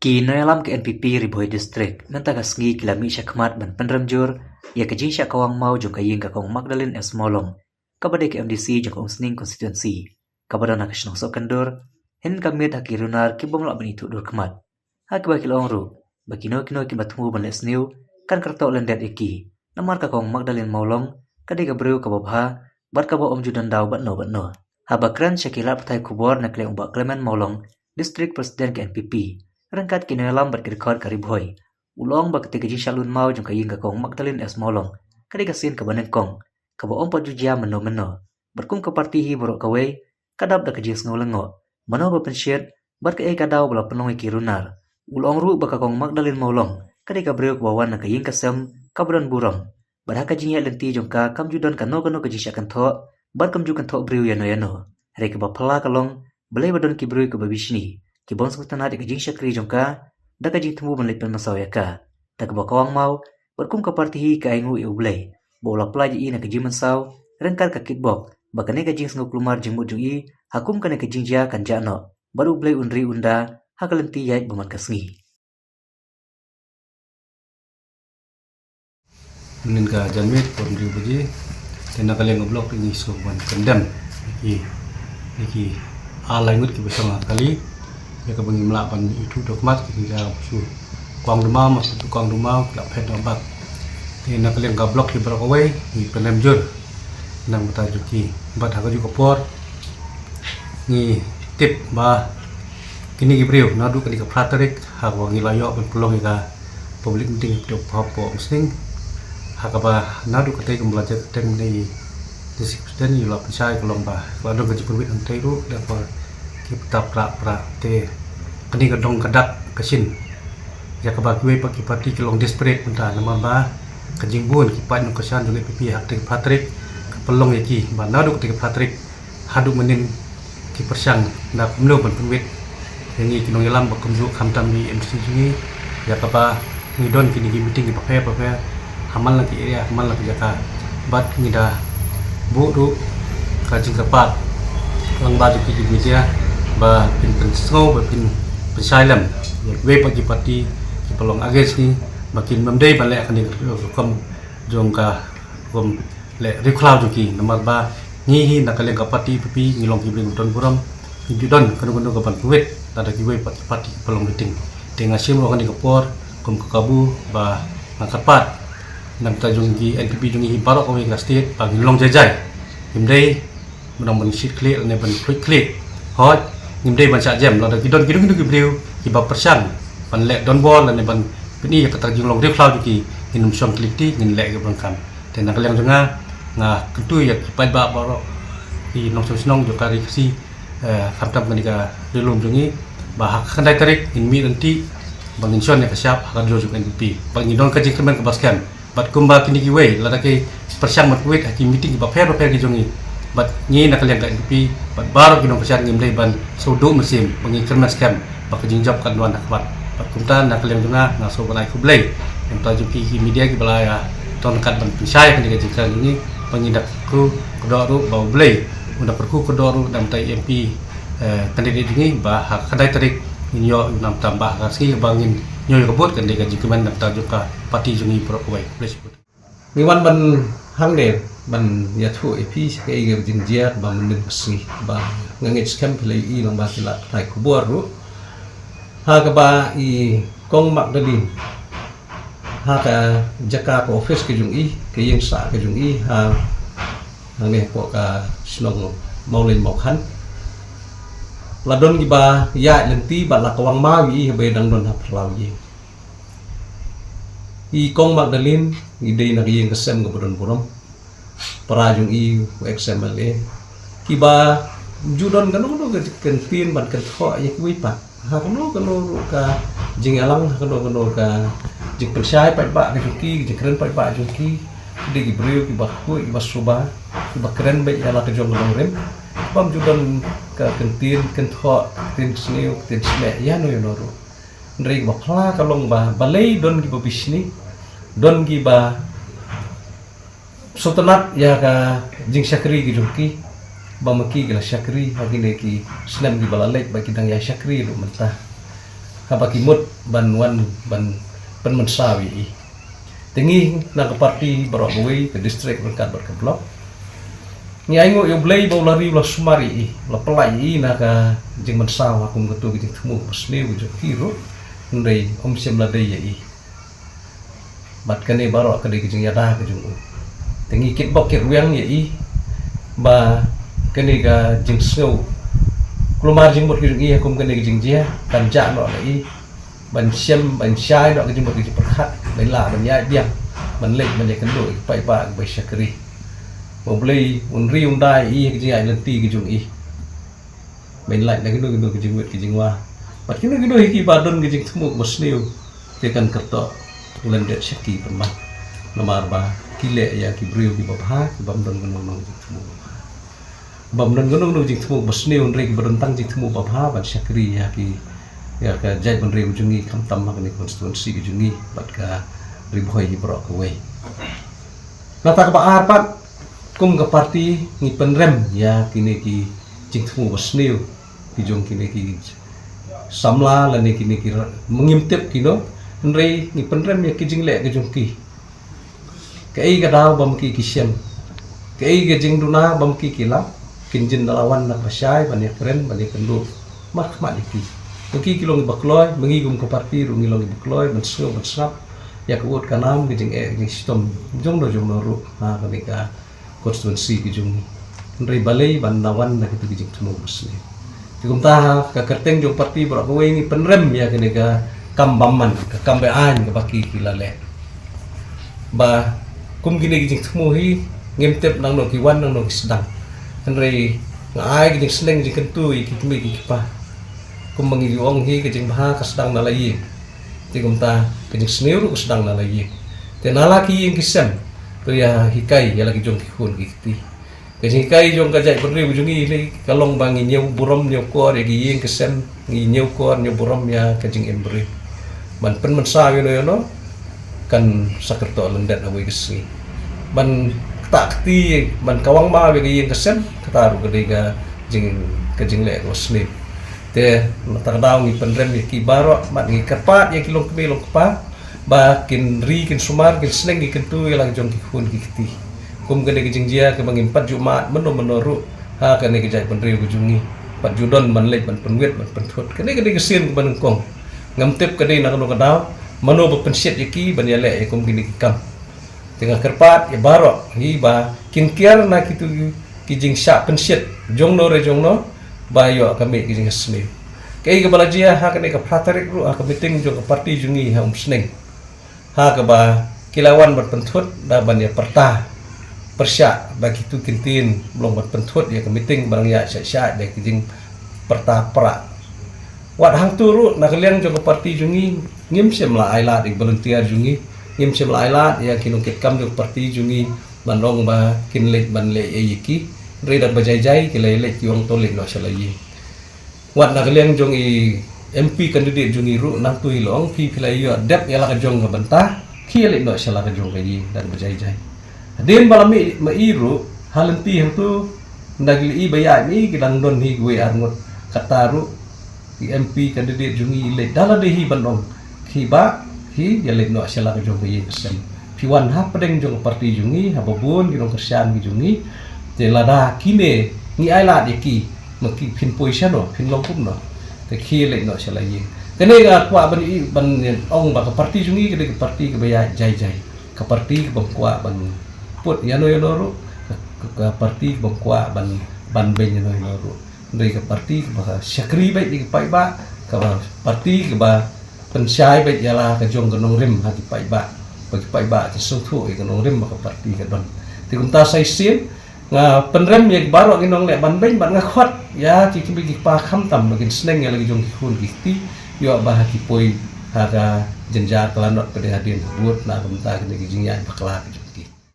Kinoyalam ke NPP Riboy District mentaga sengi kilami syakmat ban penramjur ya kejing syak kawang mau jong kaying kakong Magdalene S. Molong kabade ke MDC jong kong Sning konstituensi kabada nak senong sok kendur hin kamit hakirunar kibom lak benitu dur kemat hak bakil ongru bakino kino ki batmu ban les new kan kerto lendet iki namar kakong Magdalene Molong kade gabreu kababha bat kabo om judan daw batno habakran syakila patai kubor nakle umbak Clement Molong District Presiden ke NPP rangkat kinoyalam berkirkot karibhoy ulong ba ketiga jing shalun mau jong kaying kakong Magdalene S. Molong kade kasin kabanengkong kabo om pajujia meno berkum ke partihi borok kawe kadap da kejing sngolengo mano ba pensyet bar ke kadaw bala penong kirunar ulong ru ba kakong Magdalene Molong kade kabreu kawawan na kaying kasem kabron burong bar kajing ya lenti jong ka kamjudan kano kejing syakan tho bar kamju kan tho breu yano rek ba phala kalong belai badon kibreu ke babishni kibon sutana de kajing syakri jongka da kajing temu ban lepen masau yaka da ke bakawang mau berkum ke partihi ka aingu e ublai bola plaji na kajing mansau rengkar ka kitbok bakane kajing sngo klumar jengmu jungi hakum kana kajing ja kan jano baru ublai unri unda hakalenti yait baman kasngi Mungkin ka janmit pun diuji tena kalian ngeblok ini soban kendam iki alangut ki bersama kali ya ke bengi melapan itu dokmat kita su kuang rumah masuk tukang rumah tak pet obat ini nak kalian gablok di berakawai ni penemjur nang mutajuki bat haga juga por ni tip ba kini gibriu nadu kali ke praterik hak wangi layo ben pelong ika public meeting dok papo msing hak ba nadu katai kembelajar teng ni disiplin yula pensai kolong ba kalau gaji perwit antai ru dapat kita pra te kini gedong kedak kesin ya kebagiwe pagi parti kelong desperate mentah nama ba kejing bun kipat nu kesan juga pipi hak te Patrick kepelong yaki ba nadu te Patrick hadu menin ki persang na kumno ban pemit yangi kinong yalam bakumju khamtam di MC jungi ya kapa ngidon kini meeting di pape hamal lagi area hamal lagi jaka bat ngida bu du kajing kepat lang baju ki media ba pin pensau ba pin pensailam ya we pagi parti ki pelong ages ni makin memdei ban le akan ni kom jongka kom le recloud ki nomor ba ni hi nakale ka parti pipi ngilong ki bring don buram ki don kanu ka ban kuwet tada ki we parti pelong meeting tenga sim akan ni kapor kom ka kabu ba ngakapat nam tajung ki NPP jungi barok ko ka state pa ngilong jajai memdei menang ban sheet clear ne ban click hot nimdei ban jam la kidon kibriu ki ba persang ban lek don bol ne ban pini ya katar jing long de cloud ki inum som kliti ngin lek ke bangkam ten nak leng jonga nga kentu ya ki pai ba baro ki nong sonong jo kari si khamtam kanika relum jongi ba hak khandai tarik in mi nanti bangin son ya kasyap hak jo jong NPP bangin don kajing kemen ke baskan bat kumba kini ki we la ke persang mat kuit ki meeting ba per ki jongi bat ni nak kalian kat NPP bat baru kinong kesian ngimdei ban sudu musim bangi kermas kam bak jingjap kan luan akhwat bat kumtan nak kalian juga ngaso balai kublai yang tajuki ki media ki balaya ton kat ban pisai kan digajikan ini pengindak ku kedoru bau blai unda perku kedoru dan tai MP kandidat ini bah kadai tarik inyo nam tambah kasi bangin nyoy kebut kan digajikan dan tajuka parti jungi prokoi Niwan ban hangde ban ya thu epi ke ge jinjia ba mendin pasi ba ngangit scam play i long ba kila tai kubur ru ha ka ba i kong Magdalene ha ka jaka ko office ke jung i ke yeng sa ke jung i ha ne ko ka snong mau lên mau khan la don gi ba ya lenti ba la kawang ma wi be dang don ha plau yi i kong Magdalene i dei na yeng kesem ke bodon borom parajung i XMLA kiba judon kanu ke kentin ban ken tho ye kui pa ha kanu ka jingalang kanu ka jik persai pa ba ke ki jik keren pa juki de gi breu ki ba ku i ba suba ki ba keren be ala ke jong long rem bam judon ka kentin ken tho tin sneu tin sme ya no yo ro ndrei ba phla ka long ba balei don ki ba bisni don gi ba sultanat ya ka jing syakri ki jumki bamaki gila syakri hagine ki slam gi balalek bagi dang ya syakri lu mentah habakimut ban wan ban penmensawi tinggi na ke parti Barogawi ke distrik berkat berkeblok nyango yo blay bau lari ulah sumari la pelai na ka jing mensaw akum ketu jing temu musliu jo kiro ndai om sem la dai i bat kane barok ke jing yada ke jung tinggi kit bok kit wiang i ba kene ga jing snow kulumar jing bot jing i akum kene jing jia kan ja no i ban xem ban shai đó cái chung một cái perhat ban la ban nhai biang ban lek ban yakan do pai pa bai syakri moblei un riung dai i cái jai lenti cái chung i ban lại cái do cái chung cái chung wa pat cái do ki badon cái chung thmu musliu ke kan kerto ulan det syaki pemah nomor ba kile ya ki briu ki babha ki bamdon gunung thmu bamdon gunung thmu musliu ri ki badon tang thmu babha ban syakri ya ki ya ka jai ban riu jungi kam tam ma ni konstituensi ki jungi bat ka ribhoi hi bro ka wei na ta ka ba arpat kum ka parti ni penrem ya kini ki jingthmu wasniu ki jong kini ki samla la ni kini ki mengimtip kino nrei ni penrem ya ki jingle ka jong ki kai ka daw bam ki kisem kai ka jing duna bam ki kila kinjin dalawan na pasai ban ya keren ban ya kendu mak mak diki Mungkin kilong bakloi, mengigum ke parti, rungilong bakloi, mensel, mensap, ya kuat kanam, kijing sistem, jong do ru, ketika konstituensi kijung, dari balai bandawan nak itu kijing semua muslim. Jom tah kerteng jong parti Barogawi ini penrem ya ketika kambaman, kambean ke baki kilale. Ba kum gini kijing semua hi ngemtep nang no kiwan nang no sedang, dari ngai kijing seneng kijing kentu, kijing kipah. Kumangi ong hi kejing baha kasdang nalayi tigum ta kejing sneuru kasdang nalayi te nalaki yang kisem to ya hikai ya lagi jong kihun kiti kejing hikai jong kajai berri ujungi le kalong bangi nyeu burom nyeu kor ya gi yang kisem ngi nyeu kor nyeu burom ya kejing embri ban pen mensa no kan sakerto lendat awi kesi ban takti ban kawang ma be gi yang kisem kataru gedega jing kejing le wasni te matagdaw ngi penrem ki baro mat ngi kerpat ya kilong kebe long kepa ba kin ri kin sumar kin sneng ngi kentu ya lang jong ki khun ki kiti kum gede ki jingjia ke bangim pat jumat meno menoru ha kane ki jai penri ku jungi pat judon man lek ban penwet ban penthut kane gede ki sien ku ban kong ngam tep kade na kono kadaw meno ba pensiet yaki ban ya le ya kum gini ki kam tengah kerpat ya baro hi ba kin kiar na kitu ki jing sya pensiet jongno re jongno bayo kami kijing seni kai ke balajia ha kene ka pratarik ru ha ka meeting jo ka parti jungi ha sneng ha ka ba kilawan berpenthut da ban ya perta persya bagi tu kintin belum berpenthut ya ka meeting barang ya sya da kijing perta pra wat hang tu ru na kaliang jo ka parti jungi ngim sem la aila dik volunteer jungi ngim sem la aila ya kinungkit kam jo parti jungi bandong ba kinlet ban le yiki reda bajai-jai kilai lek tiong tolik no salayi wat na kalian jong i MP candidate jong i ru nang tu ilong ki pilai yo dep ya la ka jong ka bantah ki lek no sala ka jong kayi dan bajai-jai den balami ma iru halenti hang tu ndagli i bayai mi kidang don hi gue arngot kataru i MP candidate jong i lek dala de hi bandong ki ba hi ya lek no sala ka jong kayi kesem piwan ha pedeng jong parti jong i ha babun kirong kersian ki jong i te lada kine ni aila de ki maki pin position no pin longkum no te ki le no sala yi kene ga kwa ban ong ba ka parti jungi ke parti ke baya jai jai ka parti ke bangkwa ban put ya no ru ka parti ke bangkwa ban ben no ru ndai ka parti ke ba syakri bai di pai ba ka parti ke ba pensyai bai yala ka jong ganong rim ha ki pai ba te so thu ke ganong rim ka parti ke don te kumta sai sim nga penrem ya baro ginong le ban ben ban ngakhot ya ki ki pa kham tam bagin sneng ya lagi jong ki khun ki yo bah ki poi ha ga jenja kelanot pada hadin buat na kumta ki jingya bakla